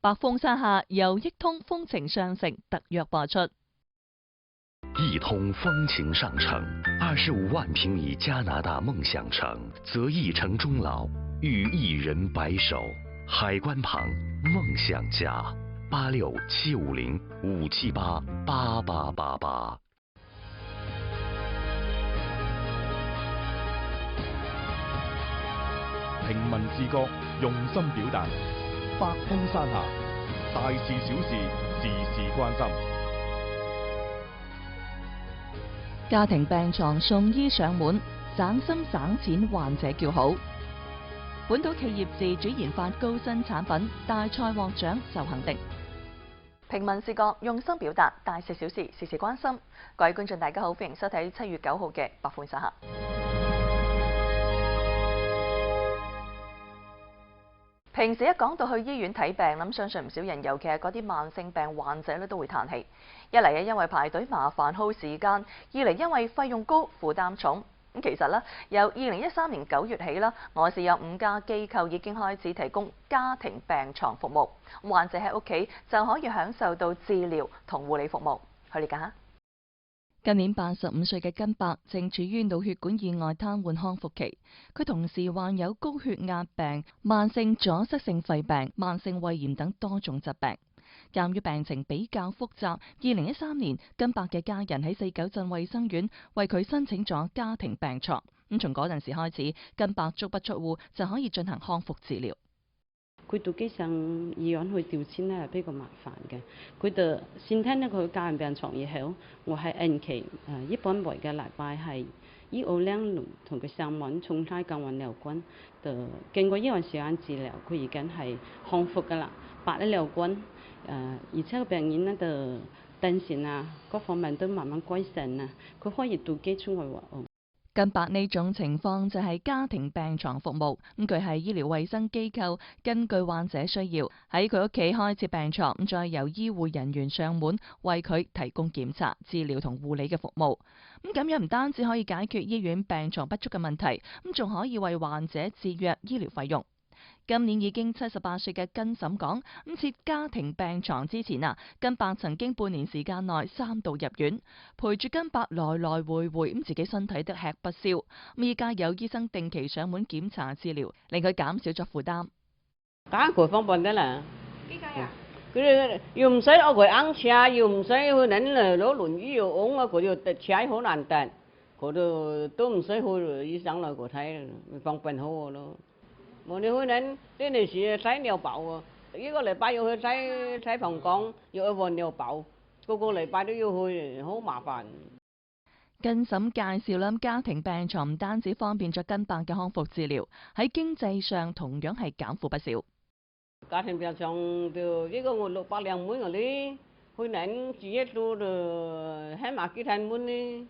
白鳳山下由益通風情上城特約播出。益通风情上城，25万平米加拿大梦想城，择一城终老，遇一人白首。海关旁梦想家，86750-578-8888。平民視覺，用心表達，百風山下，大事小事，事事關心。家庭病床送醫上門，省心省錢，患者叫好。本土企業自主研發高新產品，大賽獲獎受肯定。平民視覺，用心表達，大事小事，事事關心。各位觀眾大家好，歡迎收睇7月9號嘅百歡山下。平時一講到去醫院睇病，咁相信唔少人，尤其係嗰啲慢性病患者咧，都會嘆氣。一嚟因為排隊麻煩耗時間；二嚟因為費用高、負擔重。咁其實咧，由2013年9月起啦，我市有5家機構已經開始提供家庭病床服務，患者喺屋企就可以享受到治療同護理服務。去理解下。今年85歲嘅根伯正處於腦血管意外癱瘓康復期，佢同時患有高血壓病、慢性阻塞性肺病、慢性胃炎等多種疾病。鑑於病情比較複雜，2013年根伯嘅家人喺4九鎮衛生院為佢申請咗家庭病床。咁從嗰陣時開始，根伯足不出戶就可以進行康復治療。佢到基層醫院去調遷咧係比較麻煩嘅。佢哋先聽咧佢家庭病床以後，我係延期一般每個禮拜係醫護兩同佢上門重開更換療管。經過一段時間治療，佢已經係康復㗎啦，拔咗療管。而且個病人咧就精神啊各方面都慢慢改善啊，佢可以到機出去喎。根伯呢種情況就係家庭病床服務，咁佢係醫療衛生機構根據患者需要喺佢屋企開設病床，咁再由醫護人員上門為佢提供檢查、治療同護理嘅服務。咁樣唔單止可以解決醫院病床不足嘅問題，咁仲可以為患者節約醫療費用。今年已經78歲嘅根嬸講，咁設家庭病床之前根伯曾經半年時間內3度入院，陪住根伯來來回回，咁自己身體都吃不消。咁依家有醫生定期上門檢查治療，令佢減少咗負擔。家佢方便得啦，點解啊？佢又唔使我佢硬車，又唔使去攞輪椅又拱啊，佢就車好難得，佢都唔使去醫生來佢睇，方便好咯。我哋去呢啲時睇尿爆啊，一個禮拜要去睇膀胱，要去換尿爆，個禮拜都要去，好麻煩。根嬸介紹啦，家庭病床唔單止方便咗根伯嘅康復治療，喺經濟上同樣係減負不少。家庭病床就一個月600兩蚊嗰啲，去呢自己做就起碼幾千蚊呢，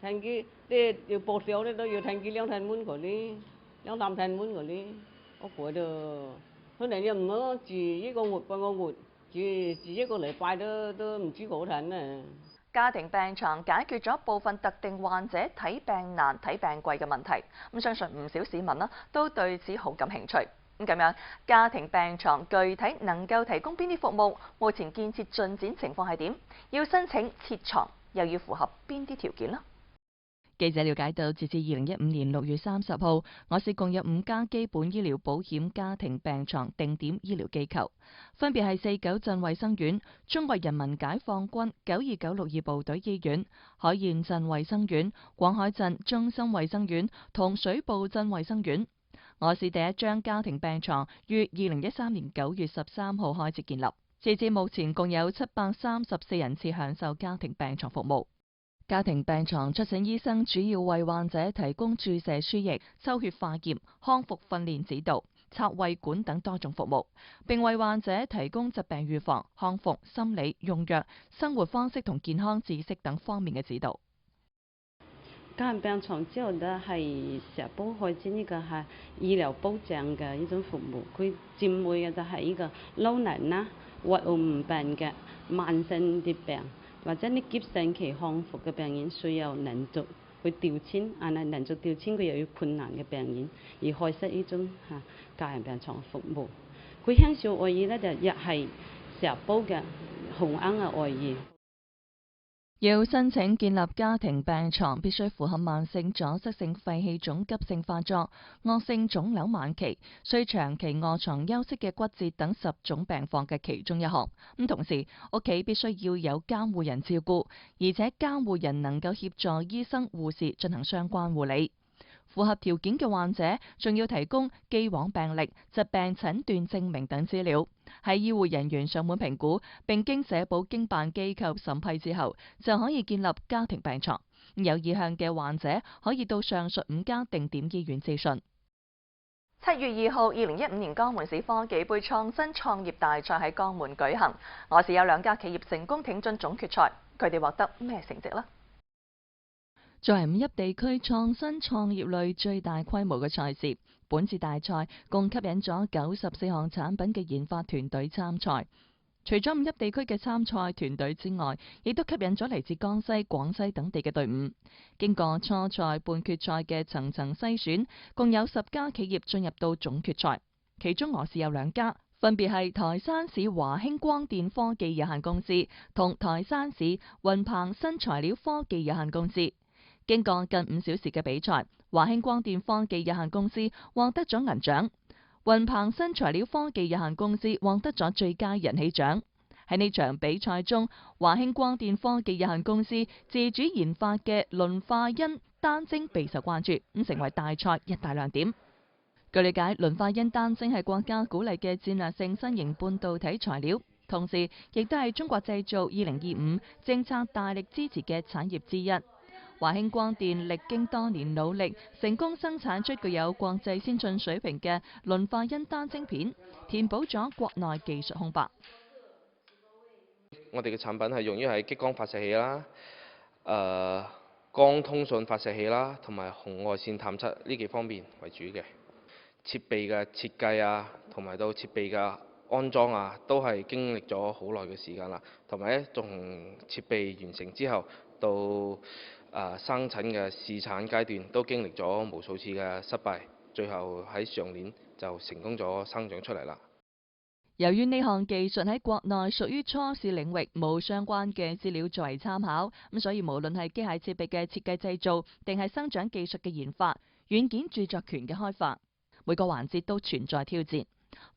千幾啲要報銷咧都要千幾2千蚊嗰啲。2-3千蚊嗰啲，我覺得佢哋又唔好住一個月半個月，住一個禮拜都唔知幾錢啊！家庭病床解決咗部分特定患者睇病難、睇病貴嘅問題，咁相信唔少市民都對此好感興趣。咁樣家庭病床具體能夠提供邊啲服務？目前建設進展情況係點？要申請設床又要符合邊啲條件呢？記者了解到，截至2015年6月30號，我市共有5家基本醫療保險家庭病床定點醫療機構，分別係4九鎮衛生院、中國人民解放軍92962部隊醫院、海燕鎮衛生院、廣海鎮中心衛生院同水埗鎮衛生院。我市第一張家庭病床於2013年9月13號開始建立，截至目前共有734人次享受家庭病床服務。家庭病床出診醫生主要為患者提供注射輸液、抽血化驗、康復訓練指導、插胃管等多種服務，並為患者提供疾病預防、康復、心理、用藥、生活方式同健康知識等方面嘅指導。家庭病床之後呢係社保開展呢個係醫療保障嘅呢種服務，佢佔會嘅就係呢個老人啦、活唔病嘅慢性疾病，或者你急性期康復嘅病人需要連續去調遷，但係連續調遷佢又要困難嘅病人，而開設呢種家庭病床服務。佢輕少外衣咧就亦係石煲嘅紅罌嘅外衣。要申請建立家庭病床，必須符合慢性阻塞性肺氣腫急性發作、惡性腫瘤晚期、需長期臥床休息嘅骨折等10種病況嘅其中一項。咁同時，屋企必須要有監護人照顧，而且監護人能夠協助醫生、護士進行相關護理。符合條件嘅患者，仲要提供既往病歷、疾病診斷證明等資料，喺醫護人員上門評估並經社保經辦機構審批之後，就可以建立家庭病床。有意向嘅患者可以到上述5家定點醫院諮詢。7月2號，2015年江門市科技盃創新創業大賽喺江門舉行，我市有2家企業成功挺進總決賽，佢哋獲得咩成績呢？作為5邑地區創新創業類最大規模嘅賽事，本次大賽共吸引咗94項產品嘅研發團隊參賽。除咗5邑地區嘅參賽團隊之外，亦都吸引咗嚟自江西、廣西等地嘅隊伍。經過初賽、半決賽嘅層層篩選，共有10家企業進入到總決賽。其中我市有2家，分別係台山市華興光電科技有限公司同台山市雲鵬新材料科技有限公司。經過近5小時嘅比賽，華興光電科技有限公司獲得咗銀獎，雲鵬新材料科技有限公司獲得咗最佳人氣獎。喺呢場比賽中，華興光電科技有限公司自主研發嘅磷化铟單晶備受關注，咁成為大賽一大亮點。據了解，磷化铟單晶係國家鼓勵嘅戰略性新型半導體材料，同時亦都係中國製造2025政策大力支持嘅產業之一。華興光電歷經多年努力，成功生產出具有國際先進水平嘅磷化铟單晶片，填補咗國內技術空白。我哋嘅產品係用於喺激光發射器啦、光通訊發射器啦，同埋紅外線探測呢幾方面為主嘅。設備嘅設計啊，同埋到設備嘅安裝啊，都係經歷咗好耐嘅時間啦。同埋咧，從設備完成之後到生產嘅試產階段，都經歷咗無數次嘅失敗，最後喺上年就成功咗生長出嚟啦。由於呢項技術喺國內屬於初試領域，冇相關嘅資料作為參考，咁所以無論係機械設備嘅設計製造，定係生長技術嘅研發、軟件著作權嘅開發，每個環節都存在挑戰。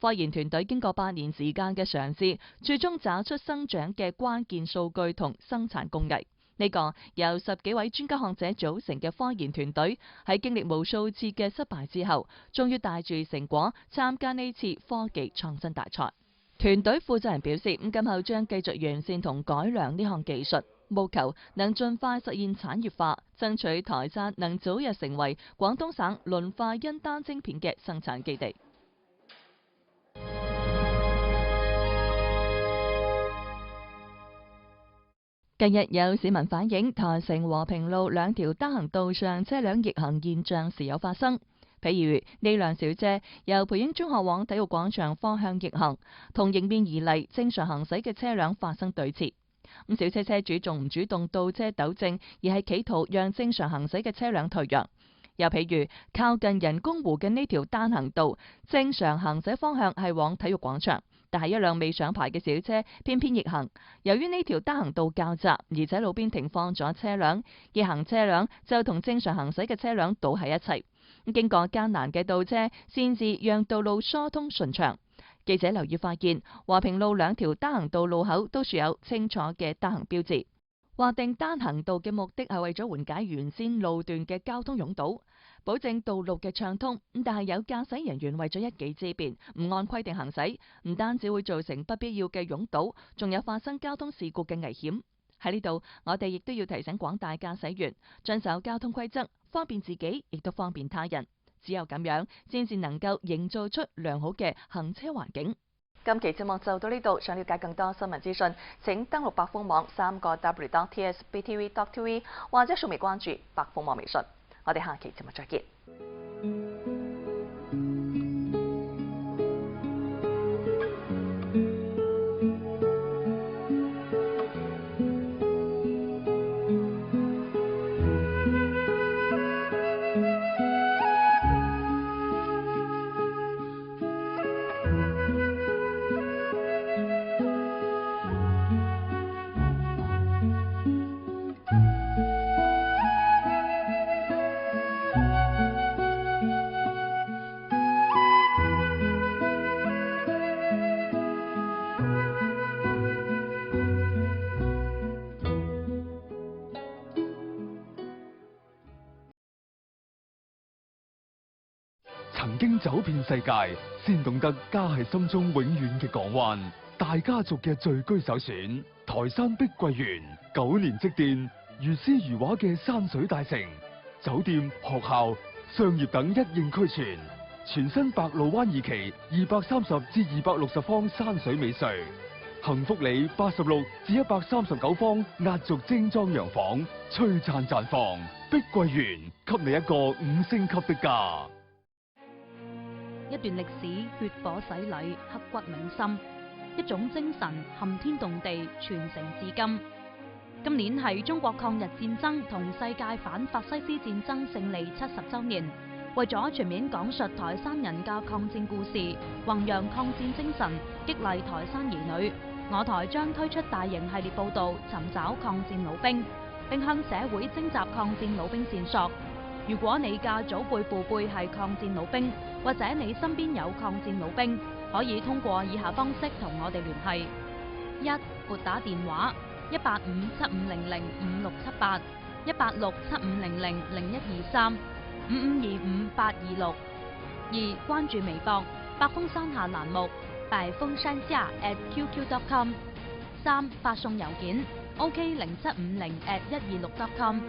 科研團隊經過8年時間嘅嘗試，最終找出生長嘅關鍵數據同生產工藝。呢個由10幾位專家學者組成嘅科研團隊，喺經歷無數次嘅失敗之後，終於帶住成果參加呢次科技創新大賽。團隊負責人表示，今後將繼續完善同改良呢項技術，務求能盡快實現產業化，爭取台山能早日成為廣東省磷化铟單晶片嘅生產基地。近日有市民反映，台城和平路2條單行道上車輛逆行現象時有發生。譬如呢輛小車由培英中學往體育廣場方向逆行，同迎面而嚟正常行駛嘅車輛發生對峙。咁小車車主仲唔主動倒車糾正，而係企圖讓正常行駛嘅車輛退讓。又譬如靠近人工湖嘅呢條單行道，正常行駛方向係往體育廣場，但係一輛未上牌嘅小車偏偏逆行。由於呢條單行道較窄，而且路邊停放咗車輛，逆行車輛就同正常行駛嘅車輛倒喺一齊。經過艱難嘅倒車，先至讓道路疏通順暢。記者留意發現，和平路2條單行道路口都樹有清楚嘅單行標誌。劃定單行道嘅目的係為咗緩解原先路段嘅交通擁堵，保證道路嘅暢通。但係有駕駛人員為咗一己之便，唔按規定行駛，唔單止會造成不必要嘅擁堵，仲有發生交通事故嘅危險。喺呢度，我哋亦都要提醒廣大駕駛員遵守交通規則，方便自己，亦都方便他人。只有咁樣，先至能夠營造出良好嘅行車環境。今期節目就到呢度，想了解更多新聞資訊，請登錄百豐網3w.tsbtv.tv 或者掃描關注百豐網微信。我哋下期節目再見。曾經走遍世界，先懂得家係心中永遠嘅港灣。大家族嘅聚居首選，台山碧桂園9年積澱，如詩如畫嘅山水大城，酒店、學校、商業等一應俱全。全新白鷺灣二期230至260方山水美穗，幸福里86至139方壓軸精裝洋房，璀璨綻放。碧桂園給你一個5星級的家。一段歷史，血火洗禮，刻骨銘心；一種精神，撼天動地，傳承至今。今年係中國抗日戰爭同世界反法西斯戰爭勝利70週年。為咗全面講述台山人嘅抗戰故事，弘揚抗戰精神，激勵台山兒女，我台將推出大型系列報導，尋找抗戰老兵，並向社會徵集抗戰老兵線索。如果你嘅祖輩父輩係抗戰老兵，或者你身邊有抗戰老兵，可以通過以下方式同我哋聯繫：一、撥打電話18575005678，18675000123。5525-826。2、關注微博百風山下欄目百風山下@qq.com。3、發送郵件OK0750@126.com。